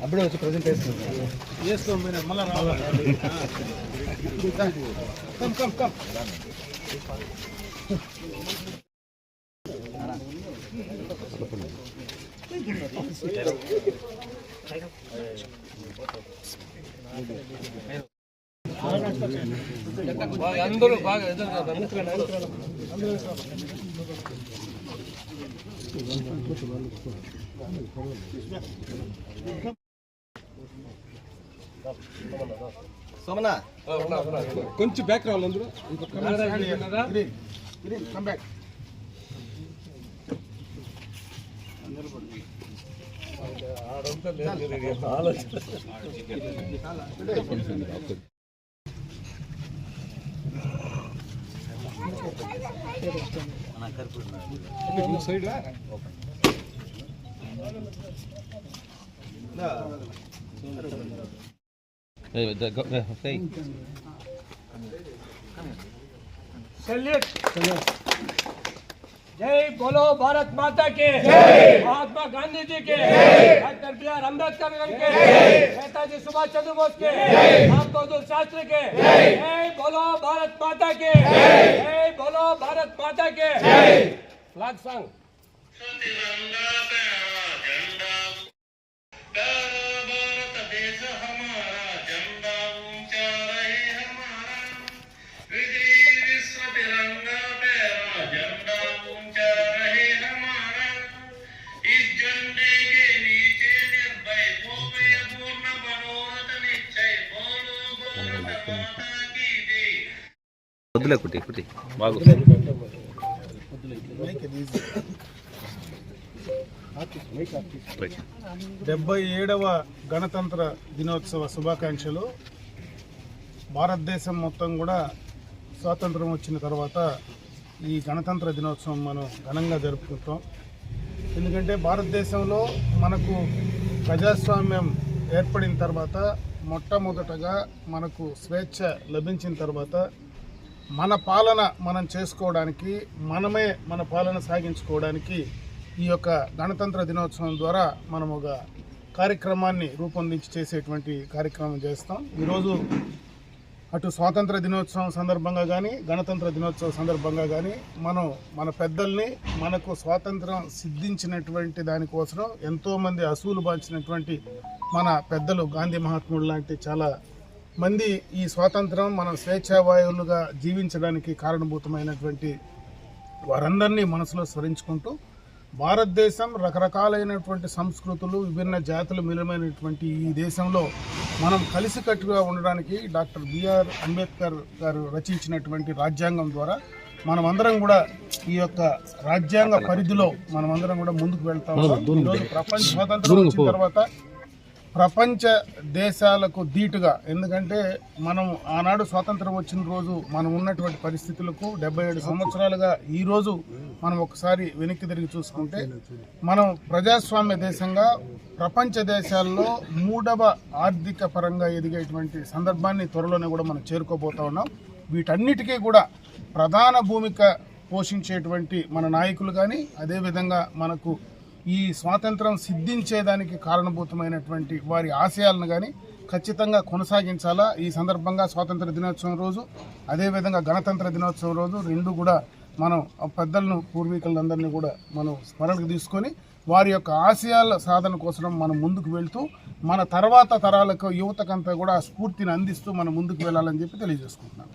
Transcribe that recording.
అప్పుడే వచ్చి ప్రజెంటేషన్ చేసుకోండి మళ్ళీ రావాలి. అందరూ బాగా సోమనా కొంచెం బ్యాక్ రావాలి అందరూ. సైడ్ जय बोलो भारत माता के, महात्मा गांधी जी के, डॉक्टर बी.आर. अम्बेडकर के, नेताजी सुभाष चंद्र बोस के, लाल बहादुर शास्त्री के, जय बोलो भारत माता के, जय बोलो भारत माता के। Flag song. వద్దులే కుట్టి కుట్టి బాగు 77వ గణతంత్ర దినోత్సవ శుభాకాంక్షలు. భారతదేశం మొత్తం కూడా స్వాతంత్రం వచ్చిన తర్వాత ఈ గణతంత్ర దినోత్సవం మనం ఘనంగా జరుపుకుంటాం. ఎందుకంటే భారతదేశంలో మనకు ప్రజాస్వామ్యం ఏర్పడిన తర్వాత మొట్టమొదటగా మనకు స్వేచ్ఛ లభించిన తర్వాత మన పాలన మనం చేసుకోవడానికి, మనమే మన పాలన సాగించుకోవడానికి ఈ యొక్క గణతంత్ర దినోత్సవం ద్వారా మనం ఒక కార్యక్రమాన్ని రూపొందించి చేసేటువంటి కార్యక్రమం చేస్తాం. ఈరోజు అటు స్వాతంత్ర దినోత్సవం సందర్భంగా కానీ, గణతంత్ర దినోత్సవం సందర్భంగా కానీ మనం మన పెద్దల్ని, మనకు స్వాతంత్రం సిద్ధించినటువంటి దానికోసం ఎంతోమంది అసూలు బాల్చినటువంటి మన పెద్దలు గాంధీ మహాత్ముడు లాంటి చాలా మంది ఈ స్వాతంత్రం మనం స్వేచ్ఛావాయువులుగా జీవించడానికి కారణభూతమైనటువంటి వారందరినీ మనసులో స్మరించుకుంటూ, భారతదేశం రకరకాలైనటువంటి సంస్కృతులు, విభిన్న జాతులు మిలమైనటువంటి ఈ దేశంలో మనం కలిసికట్టుగా ఉండడానికి డాక్టర్ బి.ఆర్. అంబేద్కర్ గారు రచించినటువంటి రాజ్యాంగం ద్వారా మనమందరం కూడా ఈ యొక్క రాజ్యాంగ పరిధిలో మనమందరం కూడా ముందుకు వెళ్తాం. ఈరోజు ప్రపంచ స్వాతంత్రం వచ్చిన తర్వాత ప్రపంచ దేశాలకు ధీటుగా, ఎందుకంటే మనం ఆనాడు స్వాతంత్రం వచ్చిన రోజు మనం ఉన్నటువంటి పరిస్థితులకు 77 సంవత్సరాలుగా ఈరోజు మనం ఒకసారి వెనక్కి తిరిగి చూసుకుంటే మనం ప్రజాస్వామ్య దేశంగా ప్రపంచ దేశాల్లో 3వ ఆర్థిక పరంగా ఎదిగేటువంటి సందర్భాన్ని త్వరలోనే కూడా మనం చేరుకోబోతా ఉన్నాం. వీటన్నిటికీ కూడా ప్రధాన భూమిక పోషించేటువంటి మన నాయకులు కానీ, అదేవిధంగా మనకు ఈ స్వాతంత్రం సిద్ధించేదానికి కారణభూతమైనటువంటి వారి ఆశయాలను కానీ ఖచ్చితంగా కొనసాగించాలా. ఈ సందర్భంగా స్వాతంత్ర దినోత్సవం రోజు, అదేవిధంగా గణతంత్ర దినోత్సవం రోజు రెండు కూడా మనం పెద్దలను, పూర్వీకులందరినీ కూడా మనం స్మరణకు తీసుకొని వారి యొక్క ఆశయాల సాధన కోసం మనం ముందుకు వెళ్తూ మన తర్వాత తరాలకు, యువతకంతా కూడా స్ఫూర్తిని అందిస్తూ మనం ముందుకు వెళ్ళాలని చెప్పి తెలియజేసుకుంటున్నాను.